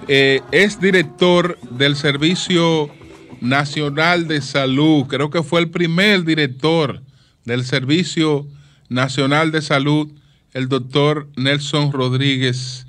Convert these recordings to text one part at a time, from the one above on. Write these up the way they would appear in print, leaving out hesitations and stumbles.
es director del Servicio Nacional de Salud. Creo que fue el primer director del Servicio Nacional de Salud, el doctor Nelson Rodríguez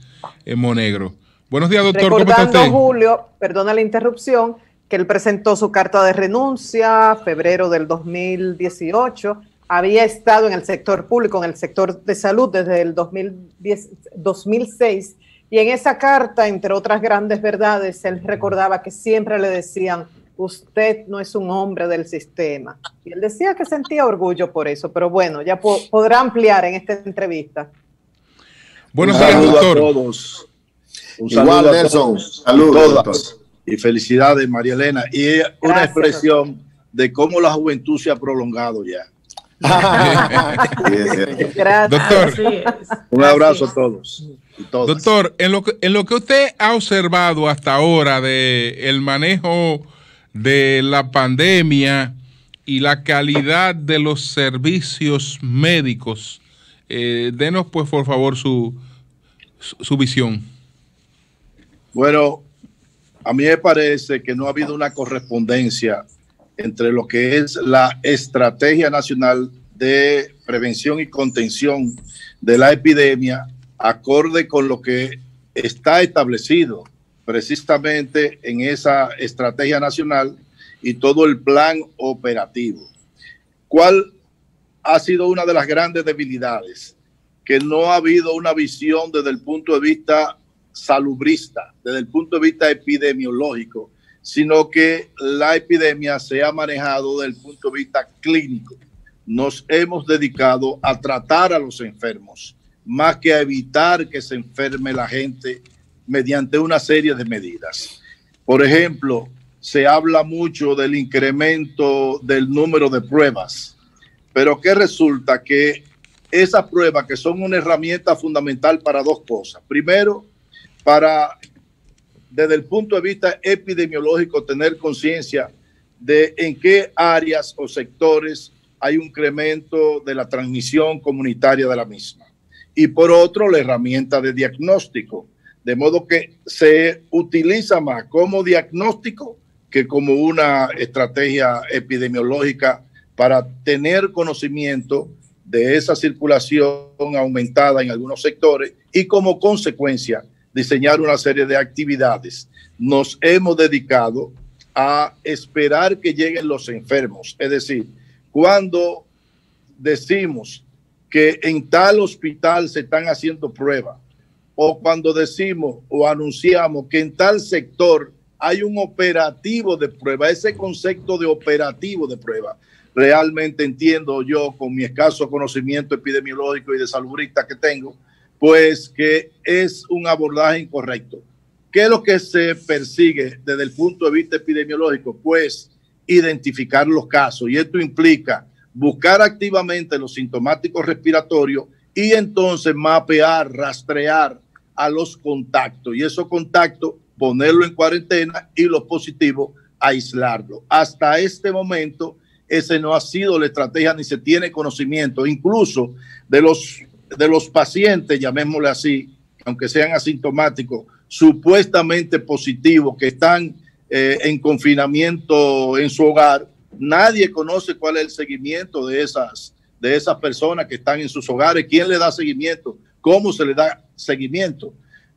Monegro. Buenos días, doctor. Recordando, ¿cómo está usted? Julio, perdona la interrupción, que él presentó su carta de renuncia febrero del 2018. Había estado en el sector público, en el sector de salud desde el 2006, y en esa carta, entre otras grandes verdades, él recordaba que siempre le decían: usted no es un hombre del sistema. Y él decía que sentía orgullo por eso, pero bueno, ya podrá ampliar en esta entrevista. Buenos días, doctor. A todos. Un Igual, saludo Nelson. a todos. Saludos, doctor. Y felicidades, María Elena. Y una Gracias, expresión doctor, de cómo la juventud se ha prolongado ya. Gracias. Doctor, Un abrazo a todos y todas. doctor, en lo que usted ha observado hasta ahora de el manejo de la pandemia y la calidad de los servicios médicos, denos pues por favor su visión. Bueno, a mí me parece que no ha habido una correspondencia entre lo que es la Estrategia Nacional de Prevención y Contención de la Epidemia, acorde con lo que está establecido precisamente en esa Estrategia Nacional y todo el plan operativo. ¿Cuál ha sido una de las grandes debilidades? Que no ha habido una visión desde el punto de vista salubrista, desde el punto de vista epidemiológico, sino que la epidemia se ha manejado desde el punto de vista clínico. Nos hemos dedicado a tratar a los enfermos, más que a evitar que se enferme la gente mediante una serie de medidas. Por ejemplo, se habla mucho del incremento del número de pruebas, pero que resulta que esas pruebas, que son una herramienta fundamental para dos cosas. Primero, para, desde el punto de vista epidemiológico, tener conciencia de en qué áreas o sectores hay un incremento de la transmisión comunitaria de la misma. Y por otro, la herramienta de diagnóstico, de modo que se utiliza más como diagnóstico que como una estrategia epidemiológica para tener conocimiento de esa circulación aumentada en algunos sectores y como consecuencia diseñar una serie de actividades. Nos hemos dedicado a esperar que lleguen los enfermos. Es decir, cuando decimos que en tal hospital se están haciendo pruebas, o cuando decimos o anunciamos que en tal sector hay un operativo de prueba, ese concepto de operativo de prueba, realmente entiendo yo, con mi escaso conocimiento epidemiológico y de salubrista que tengo, pues que es un abordaje incorrecto. ¿Qué es lo que se persigue desde el punto de vista epidemiológico? Pues identificar los casos, y esto implica buscar activamente los sintomáticos respiratorios y entonces mapear, rastrear a los contactos, y esos contactos ponerlo en cuarentena y los positivos aislarlo. Hasta este momento ese no ha sido la estrategia, ni se tiene conocimiento incluso de los pacientes, llamémosle así, aunque sean asintomáticos, supuestamente positivos, que están en confinamiento en su hogar. Nadie conoce cuál es el seguimiento de esas personas que están en sus hogares, quién le da seguimiento, cómo se le da seguimiento.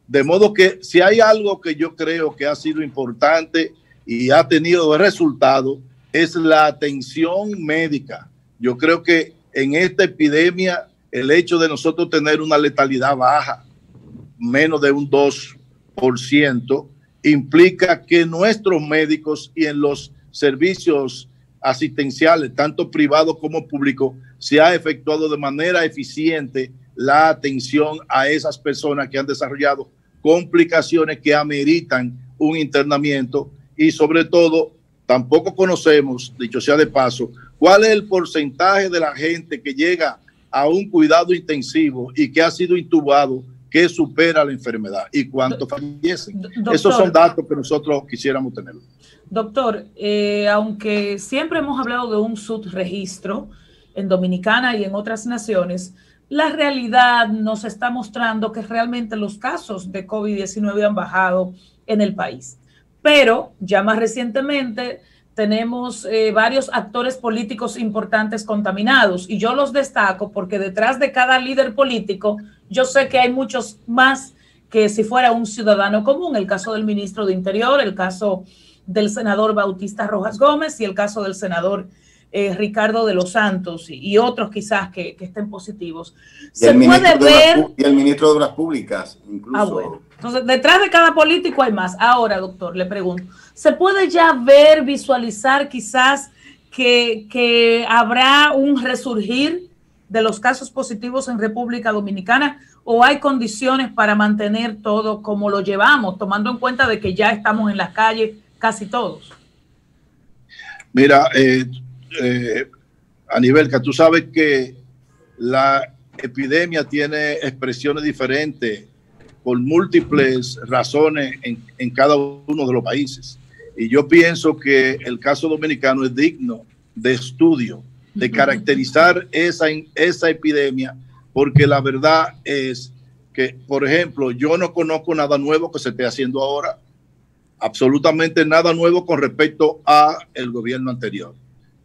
De modo que si hay algo que yo creo que ha sido importante y ha tenido resultado, es la atención médica. Yo creo que en esta epidemia el hecho de nosotros tener una letalidad baja, menos de un 2%, implica que nuestros médicos y en los servicios asistenciales, tanto privados como públicos, se ha efectuado de manera eficiente la atención a esas personas que han desarrollado complicaciones que ameritan un internamiento, y sobre todo tampoco conocemos, dicho sea de paso, cuál es el porcentaje de la gente que llega a un cuidado intensivo y que ha sido intubado que supera la enfermedad y cuántos fallecen. Doctor, esos son datos que nosotros quisiéramos tener. Doctor, aunque siempre hemos hablado de un subregistro en Dominicana y en otras naciones, la realidad nos está mostrando que realmente los casos de COVID-19 han bajado en el país. Pero ya más recientemente tenemos varios actores políticos importantes contaminados, y yo los destaco porque detrás de cada líder político yo sé que hay muchos más que si fuera un ciudadano común. El caso del ministro de Interior, el caso del senador Bautista Rojas Gómez y el caso del senador Ricardo de los Santos y otros quizás que estén positivos. Se puede ver... Y el ministro de Obras Públicas, incluso. Bueno. Entonces, detrás de cada político hay más. Ahora, doctor, le pregunto, ¿se puede ya ver, visualizar quizás que habrá un resurgir de los casos positivos en República Dominicana, o hay condiciones para mantener todo como lo llevamos, tomando en cuenta de que ya estamos en las calles casi todos? Mira, Anibelka, tú sabes que la epidemia tiene expresiones diferentes por múltiples razones en cada uno de los países. Y yo pienso que el caso dominicano es digno de estudio, de caracterizar esa epidemia, porque la verdad es que, por ejemplo, yo no conozco nada nuevo que se esté haciendo ahora, absolutamente nada nuevo con respecto a el gobierno anterior.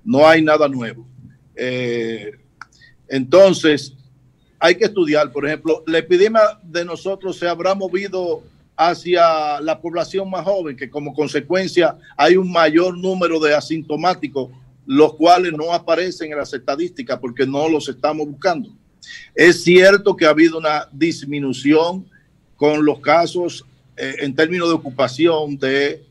No hay nada nuevo. Entonces, hay que estudiar, por ejemplo, la epidemia de nosotros se habrá movido hacia la población más joven, que como consecuencia hay un mayor número de asintomáticos, los cuales no aparecen en las estadísticas porque no los estamos buscando. Es cierto que ha habido una disminución con los casos en términos de ocupación de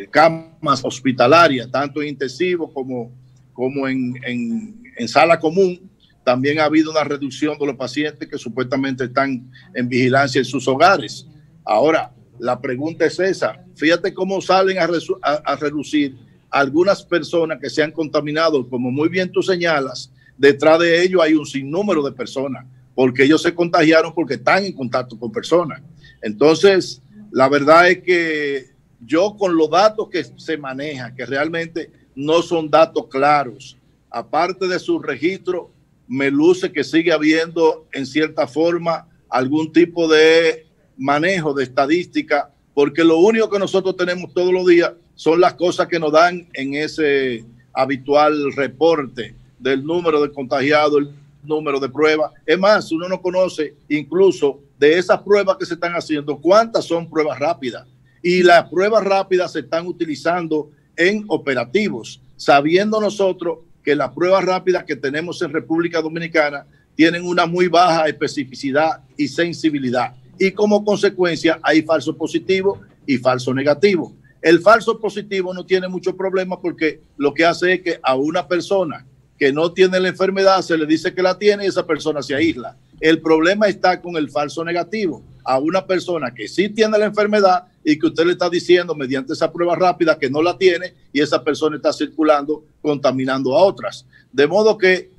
camas hospitalarias, tanto en intensivo como en sala común. También ha habido una reducción de los pacientes que supuestamente están en vigilancia en sus hogares. Ahora, la pregunta es esa. Fíjate cómo salen a reducir algunas personas que se han contaminado, como muy bien tú señalas. Detrás de ellos hay un sinnúmero de personas, porque ellos se contagiaron porque están en contacto con personas. Entonces, la verdad es que yo, con los datos que se manejan, que realmente no son datos claros, aparte de su registro, me luce que sigue habiendo en cierta forma algún tipo de manejo de estadística, porque lo único que nosotros tenemos todos los días son las cosas que nos dan en ese habitual reporte del número de contagiados, el número de pruebas. Es más, uno no conoce incluso de esas pruebas que se están haciendo, cuántas son pruebas rápidas. Y las pruebas rápidas se están utilizando en operativos, sabiendo nosotros que las pruebas rápidas que tenemos en República Dominicana tienen una muy baja especificidad y sensibilidad. Y como consecuencia hay falso positivo y falso negativo. El falso positivo no tiene mucho problema porque lo que hace es que a una persona que no tiene la enfermedad se le dice que la tiene y esa persona se aísla. El problema está con el falso negativo. A una persona que sí tiene la enfermedad y que usted le está diciendo mediante esa prueba rápida que no la tiene, y esa persona está circulando, contaminando a otras. De modo que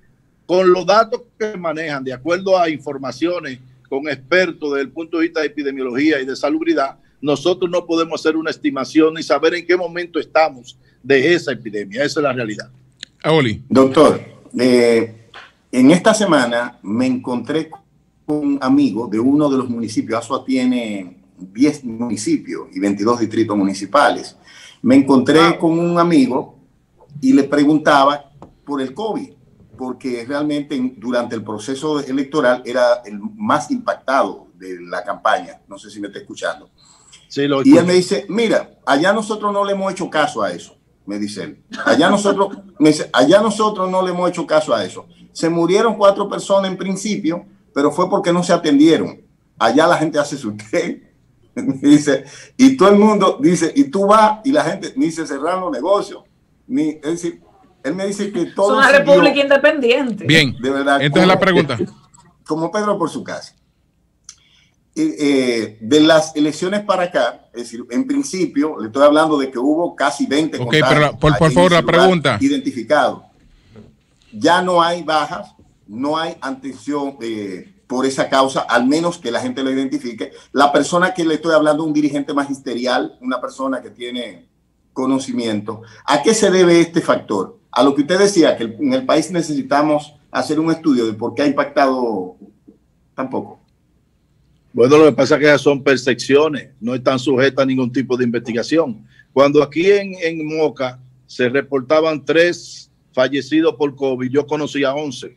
con los datos que manejan, de acuerdo a informaciones con expertos desde el punto de vista de epidemiología y de salubridad, nosotros no podemos hacer una estimación ni saber en qué momento estamos de esa epidemia. Esa es la realidad. Oli. Doctor, en esta semana me encontré con un amigo de uno de los municipios. Azua tiene 10 municipios y 22 distritos municipales. Me encontré con un amigo y le preguntaba por el COVID, porque realmente durante el proceso electoral era el más impactado de la campaña. No sé si me está escuchando. Sí, lo y él me dice, mira, allá nosotros no le hemos hecho caso a eso, me dice él. Allá nosotros no le hemos hecho caso a eso. Se murieron 4 personas en principio, pero fue porque no se atendieron. Allá la gente hace su té, dice, y todo el mundo dice, y tú vas, y la gente ni se cerraron los negocios, ni, es decir, él me dice que todo... Es una república independiente. Bien, de verdad, esta es la pregunta. Como Pedro por su casa. De las elecciones para acá, es decir, en principio, le estoy hablando de que hubo casi 20 contagios. Pero por favor, la pregunta. Identificado. Ya no hay bajas, no hay atención por esa causa, al menos que la gente lo identifique. La persona que le estoy hablando, un dirigente magisterial, una persona que tiene conocimiento. ¿A qué se debe este factor? A lo que usted decía, que en el país necesitamos hacer un estudio de por qué ha impactado tampoco. Bueno, lo que pasa es que esas son percepciones, no están sujetas a ningún tipo de investigación. Cuando aquí en Moca se reportaban 3 fallecidos por COVID, yo conocía 11.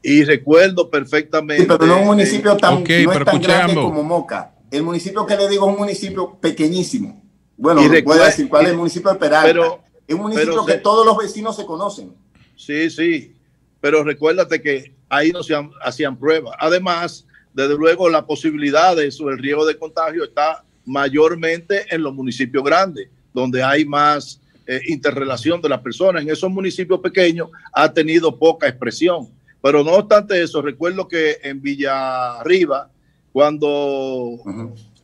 Y recuerdo perfectamente. Sí, pero no es un municipio tan, no es tan grande ambos. como Moca. El municipio que le digo es un municipio pequeñísimo. Bueno, voy a decir cuál es el municipio de Peralta. Es un municipio que todos los vecinos se conocen. Sí, sí. Pero recuérdate que ahí no se hacían pruebas. Además, desde luego, la posibilidad de eso, el riesgo de contagio está mayormente en los municipios grandes, donde hay más interrelación de las personas. En esos municipios pequeños ha tenido poca expresión. Pero no obstante eso, recuerdo que en Villarriba, cuando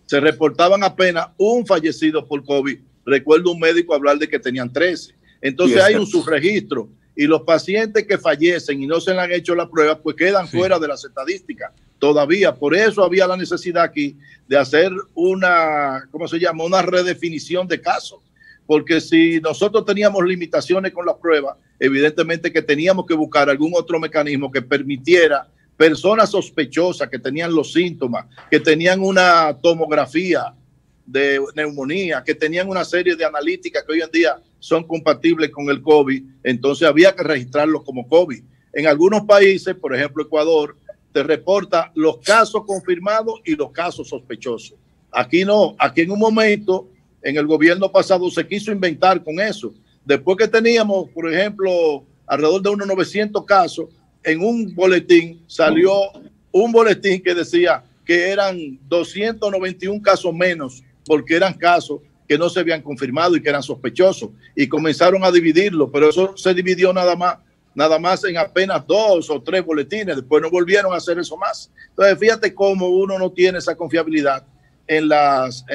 se reportaban apenas un fallecido por COVID, recuerdo un médico hablar de que tenían 13. Entonces hay un subregistro y los pacientes que fallecen y no se le han hecho la prueba, pues quedan fuera de las estadísticas todavía. Por eso había la necesidad aquí de hacer una, ¿cómo se llama? Una redefinición de casos. Porque si nosotros teníamos limitaciones con las pruebas, evidentemente que teníamos que buscar algún otro mecanismo que permitiera personas sospechosas que tenían los síntomas, que tenían una tomografía de neumonía, que tenían una serie de analíticas que hoy en día son compatibles con el COVID, entonces había que registrarlos como COVID. En algunos países, por ejemplo Ecuador, te reporta los casos confirmados y los casos sospechosos. Aquí no, aquí en un momento, en el gobierno pasado se quiso inventar con eso. Después que teníamos, por ejemplo, alrededor de unos 900 casos, en un boletín salió un boletín que decía que eran 291 casos menos, porque eran casos que no se habían confirmado y que eran sospechosos. Y comenzaron a dividirlo, pero eso se dividió nada más en apenas 2 o 3 boletines. Después no volvieron a hacer eso más. Entonces, fíjate cómo uno no tiene esa confiabilidad en las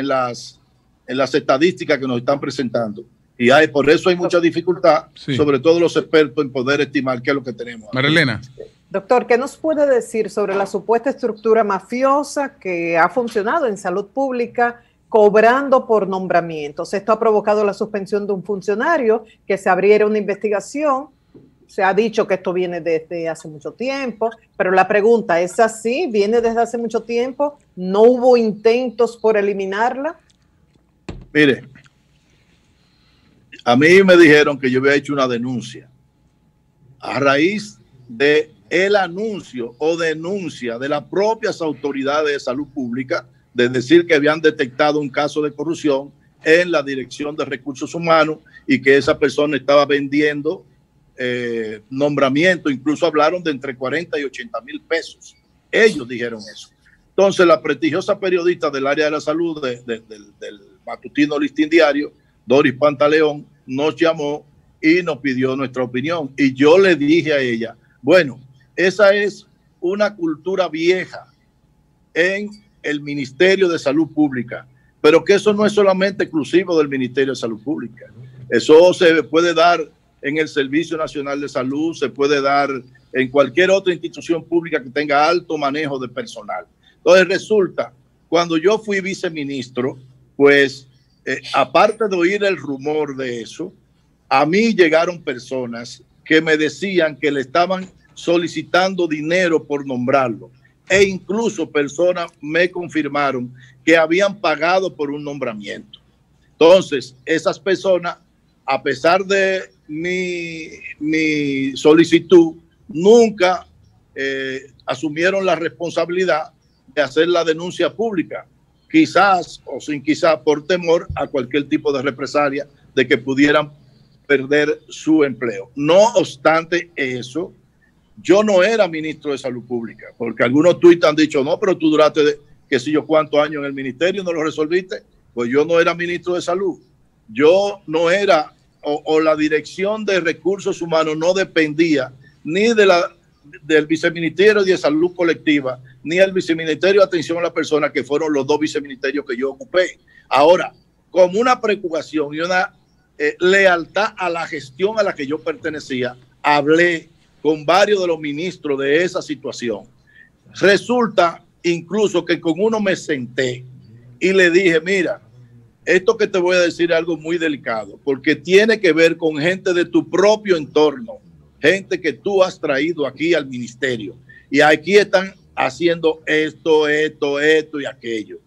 estadísticas que nos están presentando. Y por eso hay mucha dificultad, sobre todo los expertos, en poder estimar qué es lo que tenemos. Marilena. Doctor, ¿qué nos puede decir sobre la supuesta estructura mafiosa que ha funcionado en salud pública cobrando por nombramientos? Esto ha provocado la suspensión de un funcionario, que se abriera una investigación. Se ha dicho que esto viene desde hace mucho tiempo, pero la pregunta es así, ¿viene desde hace mucho tiempo? ¿No hubo intentos por eliminarla? Mire, a mí me dijeron que yo había hecho una denuncia a raíz de el anuncio o denuncia de las propias autoridades de salud pública de decir que habían detectado un caso de corrupción en la Dirección de Recursos Humanos y que esa persona estaba vendiendo nombramiento. Incluso hablaron de entre 40 y 80 mil pesos. Ellos dijeron eso. Entonces la prestigiosa periodista del área de la salud del matutino Listín Diario, Doris Pantaleón, nos llamó y nos pidió nuestra opinión. Y yo le dije a ella, bueno, esa es una cultura vieja en el Ministerio de Salud Pública, pero que eso no es solamente exclusivo del Ministerio de Salud Pública. Eso se puede dar en el Servicio Nacional de Salud, se puede dar en cualquier otra institución pública que tenga alto manejo de personal. Entonces resulta, cuando yo fui viceministro, pues aparte de oír el rumor de eso, a mí llegaron personas que me decían que le estaban solicitando dinero por nombrarlo. E incluso personas me confirmaron que habían pagado por un nombramiento. Entonces, esas personas, a pesar de mi solicitud, nunca asumieron la responsabilidad de hacer la denuncia pública, quizás o sin quizás por temor a cualquier tipo de represalia de que pudieran perder su empleo. No obstante eso, yo no era ministro de Salud Pública, porque algunos tuits han dicho, no, pero tú duraste qué sé yo cuántos años en el ministerio, no lo resolviste. Pues yo no era ministro de Salud. Yo no era, o la Dirección de Recursos Humanos no dependía ni del Viceministerio de Salud Colectiva, ni el Viceministerio de Atención a la Persona, que fueron los 2 viceministerios que yo ocupé. Ahora, como una preocupación y una lealtad a la gestión a la que yo pertenecía, hablé con varios de los ministros de esa situación. Resulta incluso que con uno me senté y le dije, mira, esto que te voy a decir es algo muy delicado, porque tiene que ver con gente de tu propio entorno gente que tú has traído aquí al ministerio. Y aquí están haciendo esto y aquello.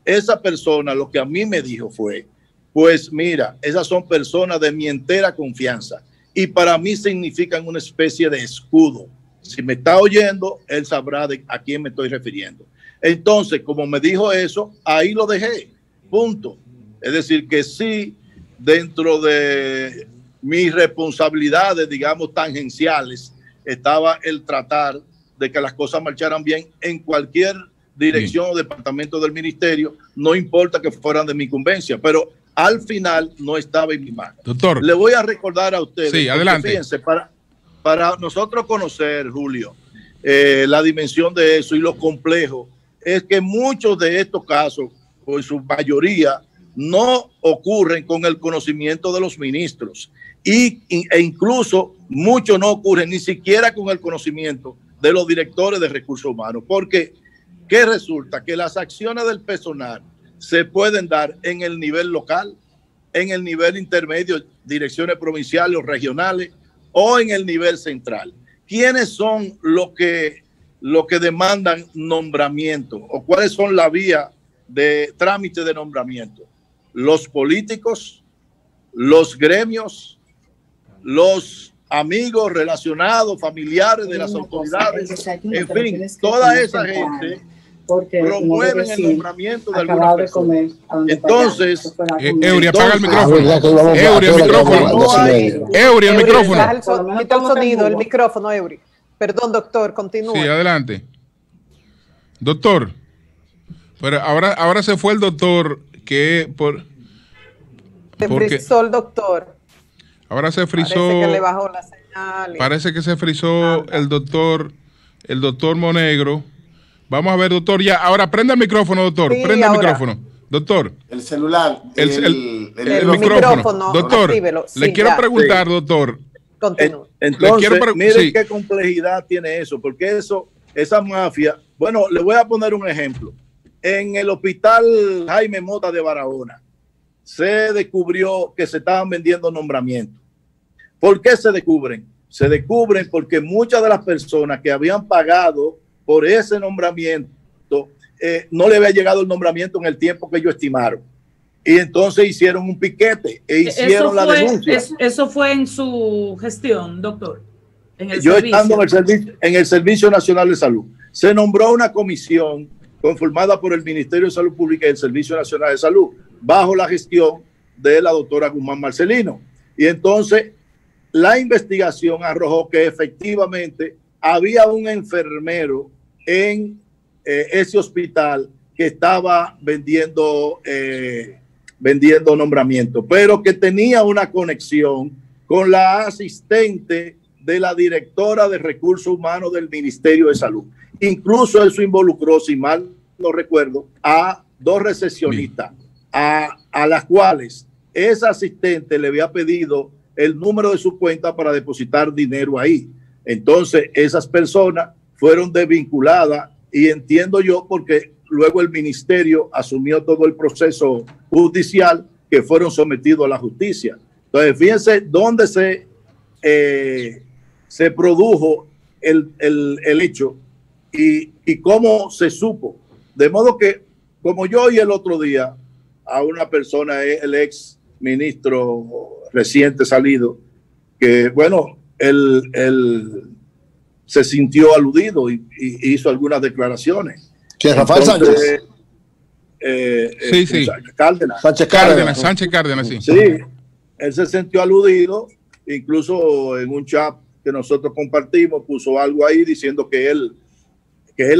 Esa persona lo que a mí me dijo fue, pues mira, esas son personas de mi entera confianza y para mí significan una especie de escudo. Si me está oyendo, él sabrá a quién me estoy refiriendo. Entonces, como me dijo eso, ahí lo dejé, punto. Es decir, que sí, dentro de mis responsabilidades, digamos, tangenciales, estaba el tratar de que las cosas marcharan bien en cualquier dirección o departamento del ministerio, no importa que fueran de mi incumbencia, pero al final no estaba en mi mano. Doctor. Le voy a recordar a ustedes. Sí, adelante. Fíjense, para nosotros conocer, Julio, la dimensión de eso y lo complejo, es que muchos de estos casos, o en su mayoría, no ocurren con el conocimiento de los ministros e incluso muchos no ocurren ni siquiera con el conocimiento de los directores de recursos humanos, porque ¿qué resulta? Que las acciones del personal se pueden dar en el nivel local, en el nivel intermedio, direcciones provinciales o regionales, o en el nivel central. ¿Quiénes son los que demandan nombramiento o cuáles son las vías de trámite de nombramiento? Los políticos, los gremios, los amigos relacionados, familiares de las autoridades, en fin, toda esa gente promueven el nombramiento de alguna persona. Entonces, Eury, apaga el micrófono. Eury, el micrófono. Eury, el micrófono. Quita el sonido, el micrófono, Eury. Perdón, doctor, continúa. Sí, adelante. Doctor, pero ahora se fue el doctor que se frizó el doctor. Ahora se frizó. Parece que le bajó la señal. Parece que se frizó el doctor Monegro. Vamos a ver, doctor, ya. Ahora prenda el micrófono, doctor. Sí, prenda el micrófono. Doctor. El celular. El micrófono. Doctor, sí, le quiero preguntar, doctor. Continúa. Entonces, miren qué complejidad tiene eso, porque esa mafia, bueno, le voy a poner un ejemplo. En el hospital Jaime Mota de Barahona se descubrió que se estaban vendiendo nombramientos. ¿Por qué se descubren? Se descubren porque muchas de las personas que habían pagado por ese nombramiento no le había llegado el nombramiento en el tiempo que ellos estimaron. Y entonces hicieron un piquete e hicieron la denuncia. Eso fue en su gestión, doctor. Yo estando en el Servicio Nacional de Salud, se nombró una comisión conformada por el Ministerio de Salud Pública y el Servicio Nacional de Salud, bajo la gestión de la doctora Guzmán Marcelino. Y entonces la investigación arrojó que efectivamente había un enfermero en ese hospital que estaba vendiendo nombramiento, pero que tenía una conexión con la asistente de la directora de recursos humanos del Ministerio de Salud. Incluso eso involucró, si mal no recuerdo, a 2 recepcionistas, a las cuales esa asistente le había pedido el número de su cuenta para depositar dinero ahí. Entonces, esas personas fueron desvinculadas y entiendo yo porque luego el ministerio asumió todo el proceso judicial que fueron sometidos a la justicia. Entonces, fíjense dónde se produjo el hecho y cómo se supo. De modo que, como yo oí el otro día a una persona, el ex ministro reciente salido, que bueno, él se sintió aludido y hizo algunas declaraciones. ¿Qué es Rafael Sánchez? Sí. Cárdenas. Sánchez Cárdenas, sí. Sí, él se sintió aludido, incluso en un chat que nosotros compartimos, puso algo ahí diciendo que él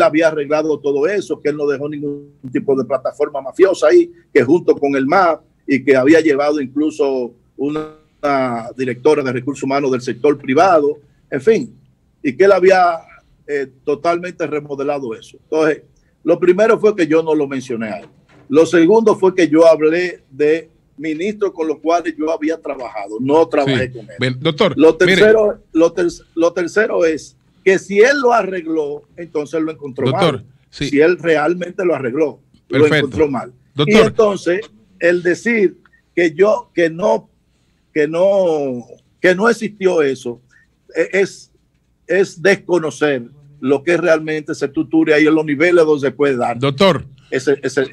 había arreglado todo eso, que él no dejó ningún tipo de plataforma mafiosa ahí, que junto con el MAP y que había llevado incluso una directora de recursos humanos del sector privado, en fin, y que él había totalmente remodelado eso. Entonces, lo primero fue que yo no lo mencioné a él. Lo segundo fue que yo hablé de ministros con los cuales yo había trabajado, no trabajé con él. Bien, doctor, lo tercero es que si él lo arregló, entonces lo encontró mal. Sí. Si él realmente lo arregló, lo encontró mal. Doctor. Y entonces, el decir que no existió eso, es desconocer lo que realmente se estructura ahí en los niveles donde se puede dar. Doctor,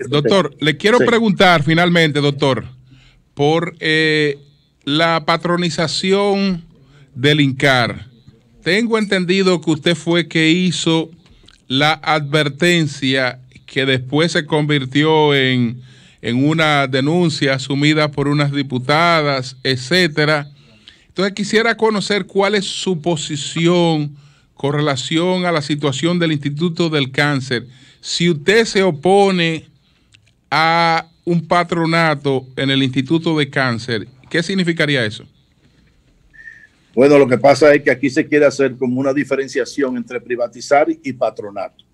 doctor, le quiero preguntar finalmente, doctor, por la patronización del INCAR. Tengo entendido que usted fue que hizo la advertencia que después se convirtió en una denuncia asumida por unas diputadas, etcétera. Entonces quisiera conocer cuál es su posición con relación a la situación del Instituto del Cáncer. Si usted se opone a un patronato en el Instituto de Cáncer, ¿qué significaría eso? Bueno, lo que pasa es que aquí se quiere hacer como una diferenciación entre privatizar y patronato.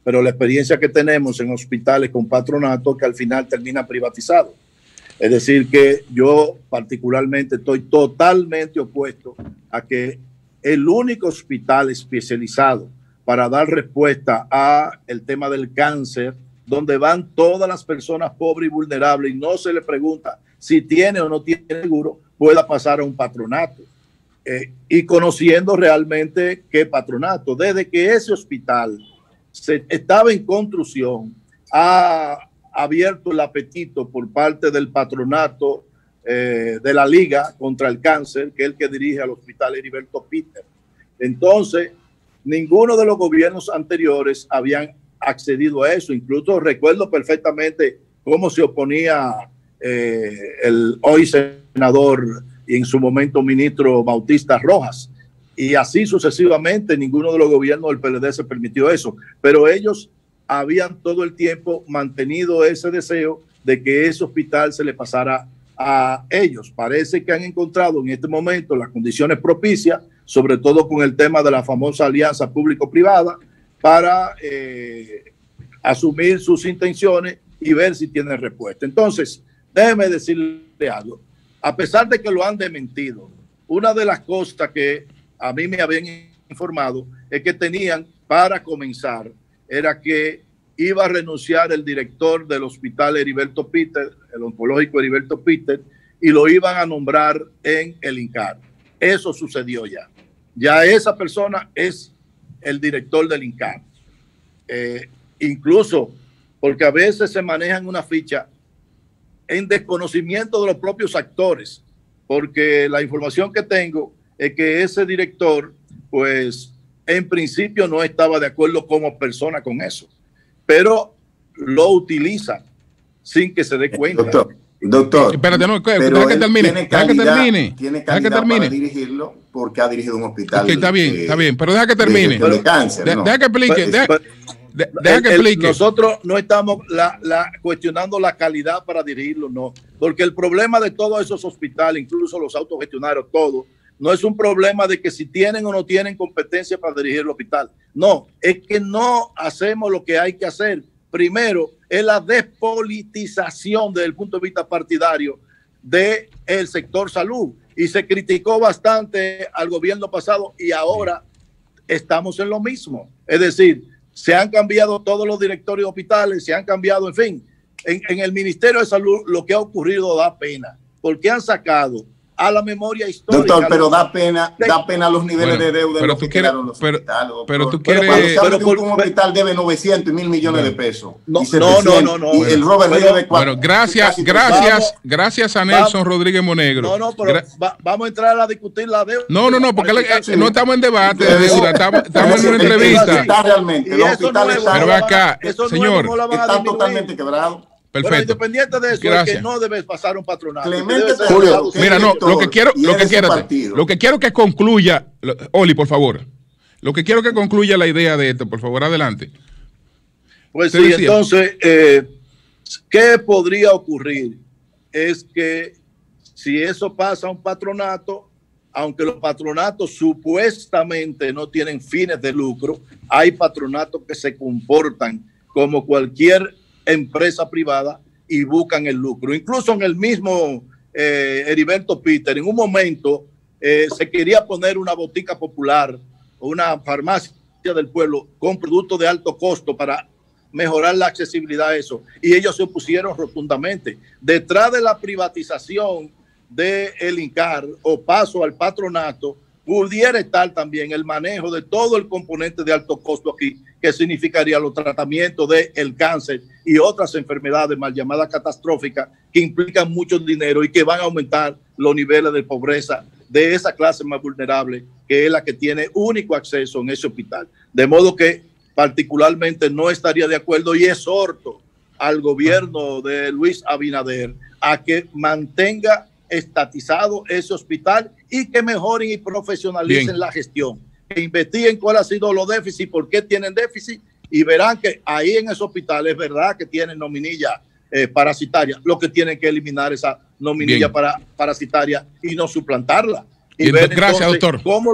Pero la experiencia que tenemos en hospitales con patronato que al final termina privatizado. Es decir, que yo particularmente estoy totalmente opuesto a que el único hospital especializado para dar respuesta a el tema del cáncer, donde van todas las personas pobres y vulnerables y no se le pregunta si tiene o no tiene seguro, pueda pasar a un patronato. Y conociendo realmente qué patronato, desde que ese hospital estaba en construcción, ha abierto el apetito por parte del patronato de la Liga contra el Cáncer, que es el que dirige al Hospital Heriberto Peter. Entonces, ninguno de los gobiernos anteriores habían accedido a eso. Incluso recuerdo perfectamente cómo se oponía el hoy senador y en su momento ministro Bautista Rojas. Y así sucesivamente, ninguno de los gobiernos del PLD se permitió eso. Pero ellos habían todo el tiempo mantenido ese deseo de que ese hospital se le pasara a ellos. Parece que han encontrado en este momento las condiciones propicias, sobre todo con el tema de la famosa alianza público-privada, para asumir sus intenciones y ver si tienen respuesta. Entonces, déjeme decirle algo. A pesar de que lo han desmentido, una de las cosas que a mí me habían informado es que tenían, para comenzar, era que iba a renunciar el director del hospital Heriberto Peter, el oncológico Heriberto Peter, y lo iban a nombrar en el INCAR. Eso sucedió ya. Ya esa persona es el director del INCAR. Incluso porque a veces se manejan una ficha en desconocimiento de los propios actores, porque la información que tengo es que ese director, pues, en principio no estaba de acuerdo como persona con eso, pero lo utiliza sin que se dé cuenta. Doctor, espérate, no, deja que termine. Tiene calidad para dirigirlo porque ha dirigido un hospital. Okay, está bien, pero deja que termine. De cáncer, deja que explique. Deja que explique. Nosotros no estamos cuestionando la calidad para dirigirlo, no. Porque el problema de todos esos hospitales, incluso los autogestionarios, todo, no es un problema de que si tienen o no tienen competencia para dirigir el hospital. No, es que no hacemos lo que hay que hacer. Primero, es la despolitización desde el punto de vista partidario del sector salud. Y se criticó bastante al gobierno pasado y ahora estamos en lo mismo. Es decir, se han cambiado todos los directorios de hospitales, se han cambiado, en fin. En el Ministerio de Salud lo que ha ocurrido da pena, porque han sacado a la memoria histórica. Doctor, pero da pena los niveles de deuda en los que quedaron los hospitales. Pero tú quieres... Pero un hospital debe 900 y 1.000 millones de pesos. No. Y el Robert de bueno, gracias a Nelson Rodríguez Monegro. No, pero vamos a entrar a discutir la deuda. No, porque no estamos en debate de deuda, estamos en una entrevista. Está realmente, los hospitales pero acá, señor, están totalmente quebrados. Perfecto. Pero independiente de eso, es que no debes pasar un patronato. Julio, mira, no, lo que quiero que concluya, Oli, por favor. Lo que quiero que concluya la idea de esto, por favor, adelante. Pues sí, entonces, ¿qué podría ocurrir? Es que si eso pasa a un patronato, aunque los patronatos supuestamente no tienen fines de lucro, hay patronatos que se comportan como cualquier empresa privada y buscan el lucro. Incluso en el mismo Heriberto Peter, en un momento se quería poner una botica popular o una farmacia del pueblo con productos de alto costo para mejorar la accesibilidad a eso. Y ellos se opusieron rotundamente. Detrás de la privatización del INCAR o paso al patronato, pudiera estar también el manejo de todo el componente de alto costo aquí, que significaría los tratamientos del cáncer y otras enfermedades mal llamadas catastróficas que implican mucho dinero y que van a aumentar los niveles de pobreza de esa clase más vulnerable, que es la que tiene único acceso en ese hospital. De modo que particularmente no estaría de acuerdo y exhorto al gobierno de Luis Abinader a que mantenga estatizado ese hospital y que mejoren y profesionalicen la gestión, que investiguen cuál ha sido los déficits, por qué tienen déficit, y verán que ahí en ese hospital es verdad que tienen nominilla parasitaria. Lo que tienen que eliminar esa nominilla parasitaria y no suplantarla. Y ver gracias, entonces, doctor, cómo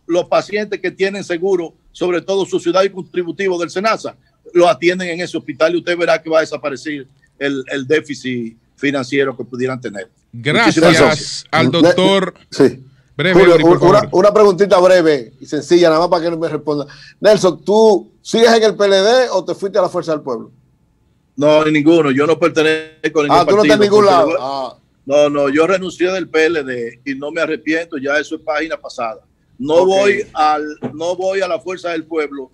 los pacientes que tienen seguro, sobre todo su ciudad y contributivo del SENASA, lo atienden en ese hospital, y usted verá que va a desaparecer el déficit financiero que pudieran tener. Gracias al doctor. Sí. Breve, Julio, una preguntita breve y sencilla, nada más para que no me responda. Nelson, ¿tú sigues en el PLD o te fuiste a la Fuerza del Pueblo? No, en ninguno. Yo no pertenezco a ningún partido. Tú no estás en ningún lado. No, yo renuncié del PLD y no me arrepiento, ya eso es página pasada. No voy a la Fuerza del Pueblo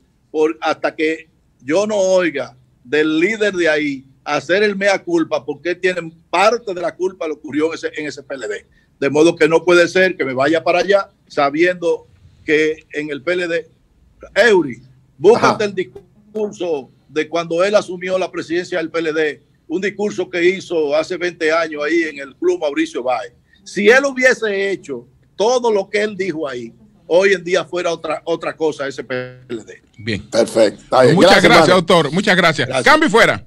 hasta que yo no oiga del líder de ahí hacer el mea culpa, porque tienen parte de la culpa lo ocurrió en ese PLD. De modo que no puede ser que me vaya para allá sabiendo que en el PLD, Eury, búscate el discurso de cuando él asumió la presidencia del PLD, un discurso que hizo hace 20 años ahí en el Club Mauricio Báez. Si él hubiese hecho todo lo que él dijo ahí, hoy en día fuera otra cosa ese PLD. Bien. Perfecto. Muchas gracias, doctor. Muchas gracias. Cambio y fuera.